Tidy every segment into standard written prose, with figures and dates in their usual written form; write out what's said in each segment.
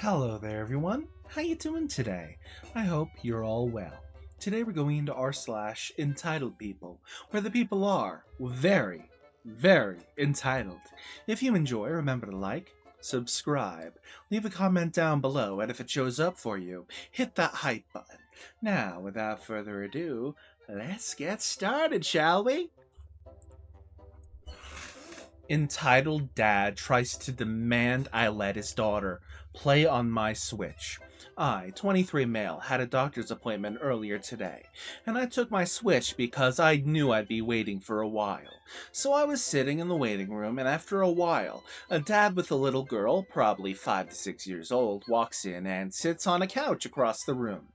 Hello there everyone, how you doing today? I hope you're all well. Today we're going into r/entitled people, where the people are very, very entitled. If you enjoy, remember to like, subscribe, leave a comment down below, and if it shows up for you, hit that hype button. Now, without further ado, let's get started, shall we? Entitled dad tries to demand I let his daughter play on my Switch. I, 23 male, had a doctor's appointment earlier today, and I took my Switch because I knew I'd be waiting for a while. So I was sitting in the waiting room, and after a while, a dad with a little girl, probably 5 to 6 years old, walks in and sits on a couch across the room.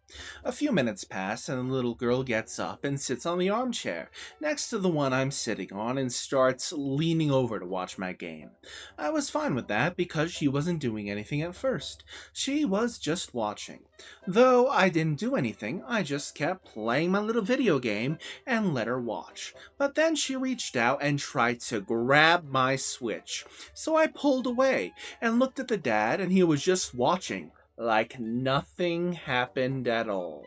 A few minutes pass, and the little girl gets up and sits on the armchair next to the one I'm sitting on and starts leaning over to watch my game. I was fine with that because she wasn't doing anything at first. She was just watching. Though I didn't do anything, I just kept playing my little video game and let her watch. But then she reached out and tried to grab my Switch. So I pulled away and looked at the dad, and he was just watching like nothing happened at all.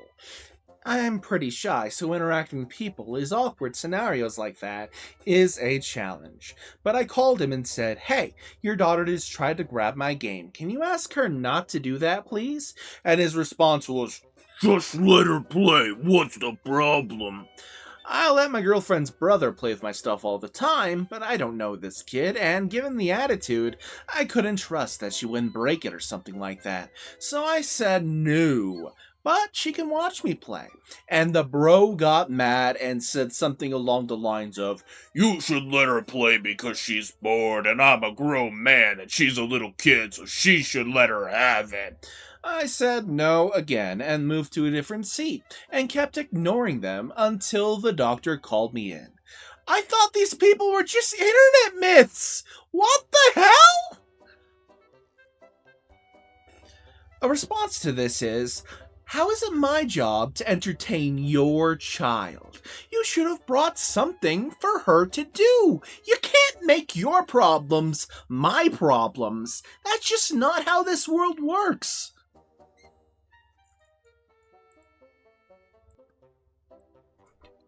I'm pretty shy, so interacting with people in awkward scenarios like that is a challenge. But I called him and said, "Hey, your daughter just tried to grab my game. Can you ask her not to do that, please?" And his response was, "Just let her play. What's the problem?" I let my girlfriend's brother play with my stuff all the time, but I don't know this kid, and given the attitude, I couldn't trust that she wouldn't break it or something like that. So I said no. But she can watch me play. And the bro got mad and said something along the lines of, "You should let her play because she's bored, and I'm a grown man and she's a little kid, so she should let her have it." I said no again and moved to a different seat and kept ignoring them until the doctor called me in. I thought these people were just internet myths! What the hell? A response to this is, how is it my job to entertain your child? You should have brought something for her to do. You can't make your problems my problems. That's just not how this world works.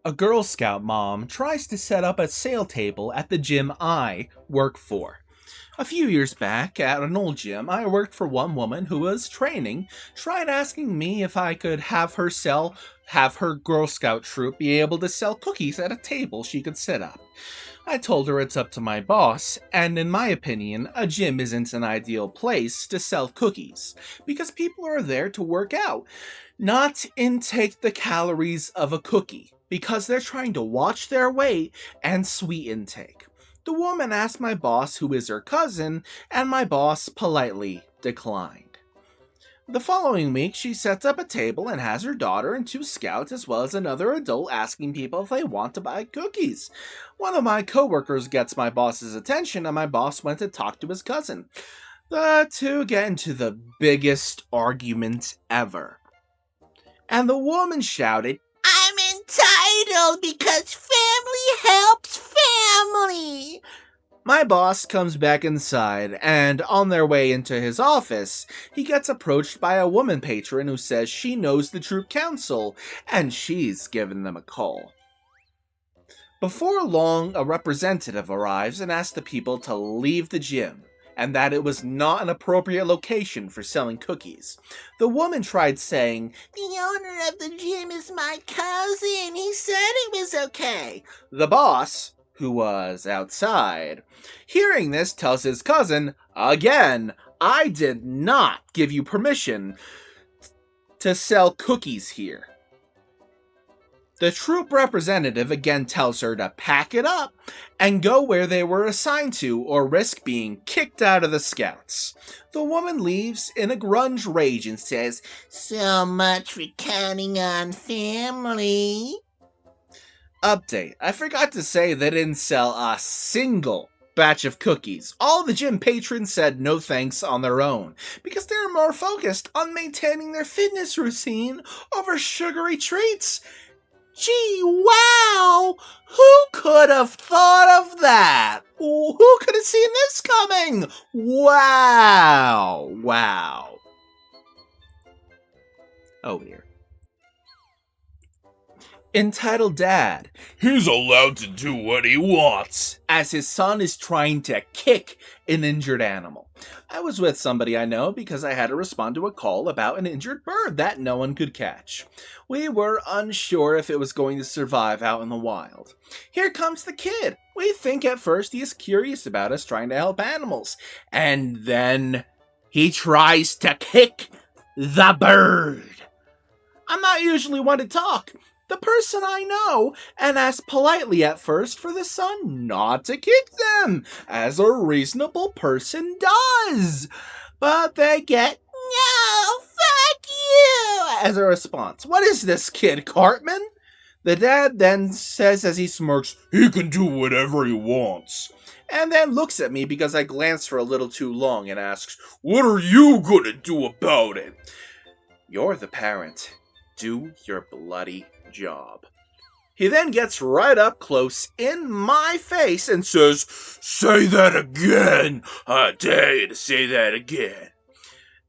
A Girl Scout mom tries to set up a sale table at the gym I work for. A few years back, at an old gym I worked for, one woman who was training tried asking me if I could have her Girl Scout troop be able to sell cookies at a table she could set up. I told her it's up to my boss, and in my opinion, a gym isn't an ideal place to sell cookies, because people are there to work out, not intake the calories of a cookie, because they're trying to watch their weight and sweet intake. The woman asked my boss, who is her cousin, and my boss politely declined. The following week, she sets up a table and has her daughter and 2 scouts as well as another adult asking people if they want to buy cookies. One of my coworkers gets my boss's attention, and my boss went to talk to his cousin. The two get into the biggest argument ever. And the woman shouted, "I'm entitled because family helps family." My boss comes back inside, and on their way into his office, he gets approached by a woman patron who says she knows the troop council, and she's given them a call. Before long, a representative arrives and asks the people to leave the gym, and that it was not an appropriate location for selling cookies. The woman tried saying, "The owner of the gym is my cousin. He said it was okay." The boss, who was outside, hearing this, tells his cousin, "Again, I did not give you permission to sell cookies here." The troop representative again tells her to pack it up and go where they were assigned to or risk being kicked out of the scouts. The woman leaves in a grunge rage and says, "So much for counting on family." Update: I forgot to say they didn't sell a single batch of cookies. All the gym patrons said no thanks on their own, because they're more focused on maintaining their fitness routine over sugary treats. Gee, wow! Who could have thought of that? Who could have seen this coming? Wow! Oh dear. Entitled Dad. He's allowed to do what he wants. As his son is trying to kick an injured animal. I was with somebody I know because I had to respond to a call about an injured bird that no one could catch. We were unsure if it was going to survive out in the wild. Here comes the kid. We think at first he is curious about us trying to help animals. And then he tries to kick the bird. I'm not usually one to talk. The person I know, and ask politely at first for the son not to kick them, as a reasonable person does. But they get, "No, fuck you," as a response. What is this kid, Cartman? The dad then says as he smirks, "He can do whatever he wants." And then looks at me because I glanced for a little too long and asks, "What are you gonna do about it?" You're the parent. Do your bloody job. He then gets right up close in my face and says, "Say that again! I dare you to say that again."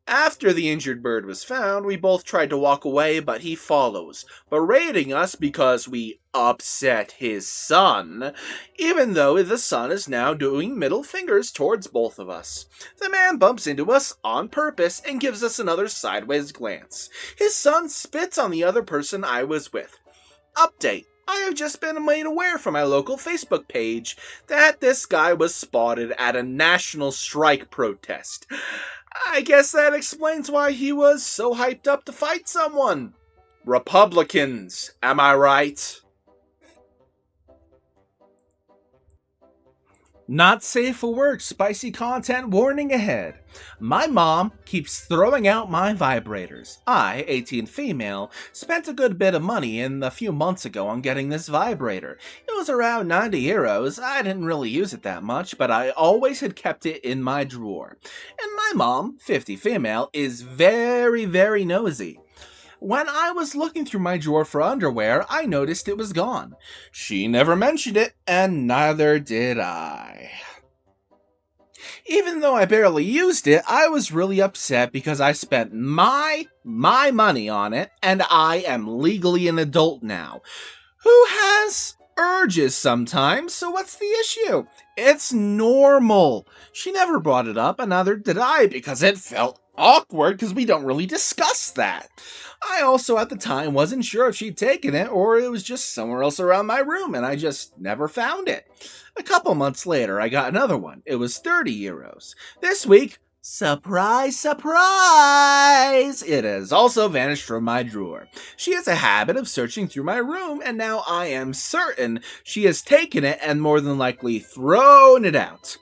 After the injured bird was found, we both tried to walk away, but he follows, berating us because we upset his son, even though the son is now doing middle fingers towards both of us. The man bumps into us on purpose and gives us another sideways glance. His son spits on the other person I was with. Update. I have just been made aware from my local Facebook page that this guy was spotted at a national strike protest. I guess that explains why he was so hyped up to fight someone. Republicans, am I right? Not safe for work, spicy content warning ahead. My mom keeps throwing out my vibrators. I, 18 female, spent a good bit of money a few months ago on getting this vibrator. It was around 90 euros. I didn't really use it that much, but I always had kept it in my drawer. And my mom, 50 female, is very, very nosy. When I was looking through my drawer for underwear, I noticed it was gone. She never mentioned it, and neither did I. Even though I barely used it, I was really upset because I spent my money on it, and I am legally an adult now, who has urges sometimes, so what's the issue? It's normal. She never brought it up, and neither did I, because it felt awkward because we don't really discuss that. I also at the time wasn't sure if she'd taken it or it was just somewhere else around my room and I just never found it. A couple months later I got another one. It was 30 euros. This week, surprise, surprise! It has also vanished from my drawer. She has a habit of searching through my room and now I am certain she has taken it and more than likely thrown it out.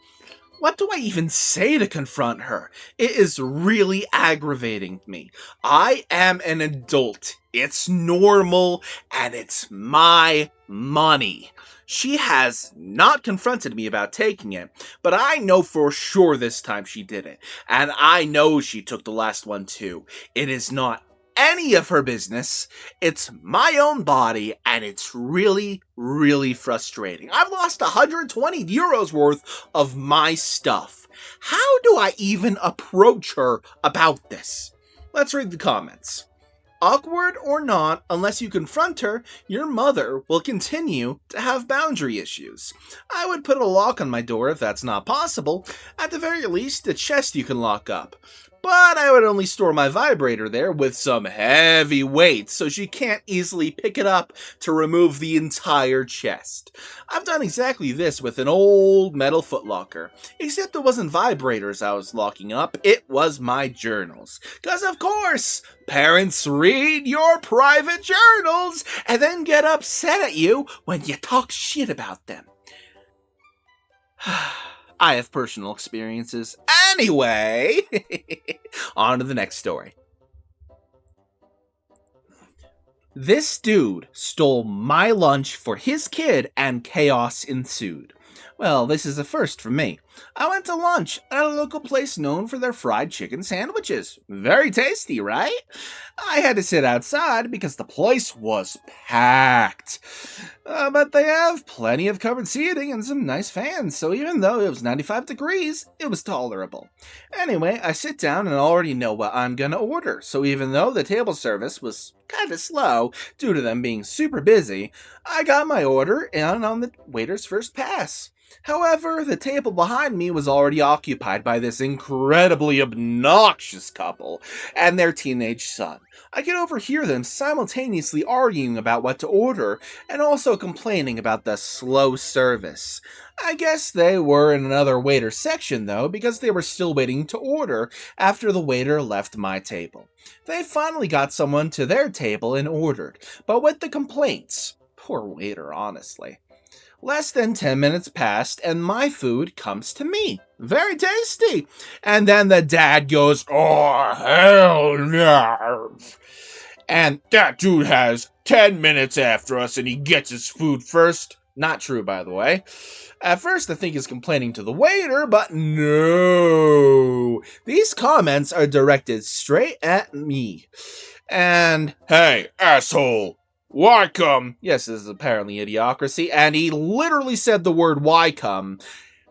What do I even say to confront her? It is really aggravating me. I am an adult. It's normal, and it's my money. She has not confronted me about taking it, but I know for sure this time she did it. And I know she took the last one too. It is not any of her business. It's my own body, and it's really, really frustrating. I've lost 120 euros worth of my stuff. How do I even approach her about this? Let's read the comments. Awkward or not, unless you confront her, your mother will continue to have boundary issues. I would put a lock on my door if that's not possible. At the very least, a chest you can lock up. But I would only store my vibrator there with some heavy weight so she can't easily pick it up to remove the entire chest. I've done exactly this with an old metal footlocker, except it wasn't vibrators I was locking up, it was my journals. 'Cause of course, parents read your private journals and then get upset at you when you talk shit about them. I have personal experiences. Anyway, on to the next story. This dude stole my lunch for his kid and chaos ensued. Well, this is a first for me. I went to lunch at a local place known for their fried chicken sandwiches. Very tasty, right? I had to sit outside because the place was packed. But they have plenty of covered seating and some nice fans, so even though it was 95 degrees, it was tolerable. Anyway, I sit down and already know what I'm gonna order, so even though the table service was kinda slow due to them being super busy, I got my order and on the waiter's first pass. However, the table behind me was already occupied by this incredibly obnoxious couple and their teenage son. I could overhear them simultaneously arguing about what to order and also complaining about the slow service. I guess they were in another waiter section though, because they were still waiting to order after the waiter left my table. They finally got someone to their table and ordered, but with the complaints. Poor waiter, honestly. Less than 10 minutes passed, and my food comes to me. Very tasty. And then the dad goes, "Oh, hell no." And that dude has 10 minutes after us, and he gets his food first. Not true, by the way. At first, I think he's complaining to the waiter, but no. These comments are directed straight at me. And, "Hey, asshole. Why come?" Yes, this is apparently idiocracy, and he literally said the word "why come."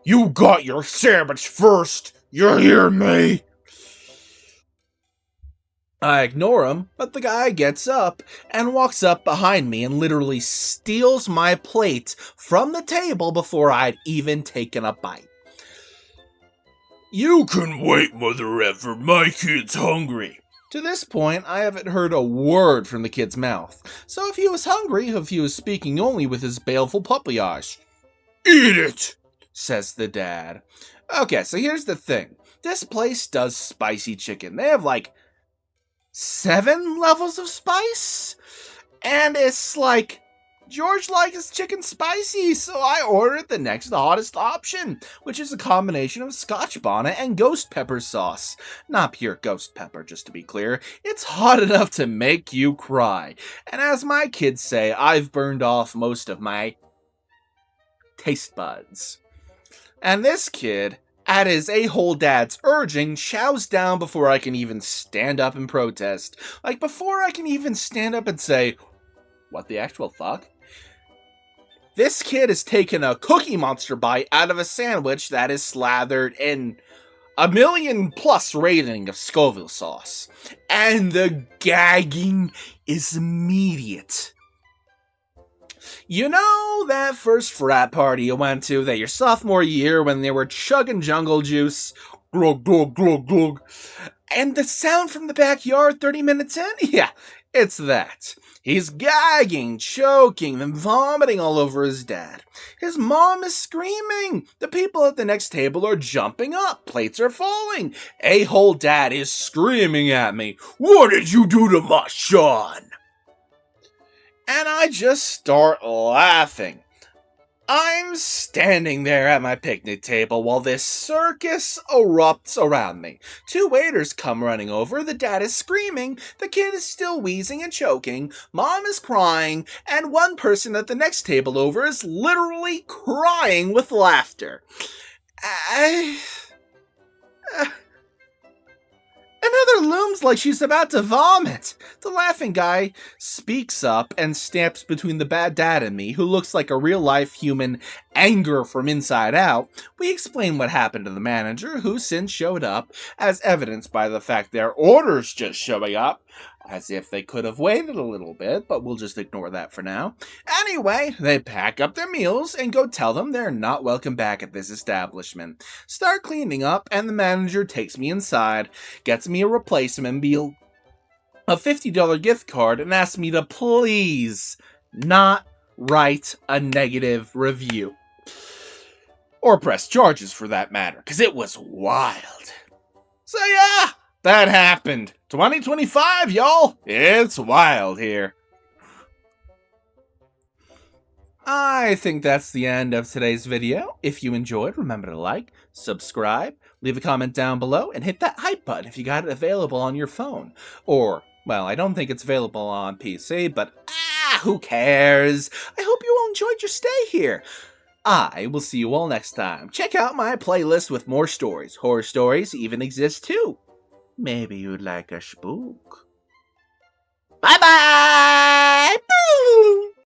"You got your sandwich first, you hear me?" I ignore him, but the guy gets up and walks up behind me and literally steals my plate from the table before I'd even taken a bite. You can wait, mother effer. My kid's hungry. To this point, I haven't heard a word from the kid's mouth, so if he was hungry, if he was speaking only with his baleful puppy eyes. "Eat it," says the dad. Okay, so here's the thing. This place does spicy chicken. They have like 7 levels of spice, and it's like, George likes his chicken spicy, so I ordered the next hottest option, which is a combination of Scotch bonnet and ghost pepper sauce. Not pure ghost pepper, just to be clear. It's hot enough to make you cry. And as my kids say, I've burned off most of my taste buds. And this kid, at his a-hole dad's urging, chows down before I can even stand up and protest. Like, before I can even stand up and say, "What the actual fuck?" This kid has taken a Cookie Monster bite out of a sandwich that is slathered in a 1,000,000+ rating of Scoville sauce. And the gagging is immediate. You know that first frat party you went to that your sophomore year when they were chugging jungle juice? Glug, glug, glug, glug. And the sound from the backyard 30 minutes in? Yeah, it's that. He's gagging, choking, and vomiting all over his dad. His mom is screaming. The people at the next table are jumping up. Plates are falling. A-hole dad is screaming at me, "What did you do to my son?" And I just start laughing. I'm standing there at my picnic table while this circus erupts around me. 2 waiters come running over, the dad is screaming, the kid is still wheezing and choking, mom is crying, and one person at the next table over is literally crying with laughter. Another looms like she's about to vomit. The laughing guy speaks up and stamps between the bad dad and me, who looks like a real-life human anger from inside out. We explain what happened to the manager, who since showed up, as evidenced by the fact their orders just showing up, as if they could have waited a little bit, but we'll just ignore that for now. Anyway, they pack up their meals and go tell them they're not welcome back at this establishment. Start cleaning up, and the manager takes me inside, gets me a replacement meal, a $50 gift card, and asks me to please not write a negative review. Or press charges for that matter, because it was wild. So yeah, that happened. 2025, y'all. It's wild here. I think that's the end of today's video. If you enjoyed, remember to like, subscribe, leave a comment down below, and hit that hype button if you got it available on your phone. Or, well, I don't think it's available on PC, but who cares? I hope you all enjoyed your stay here. I will see you all next time. Check out my playlist with more stories. Horror stories even exist too. Maybe you'd like a spook. Bye-bye!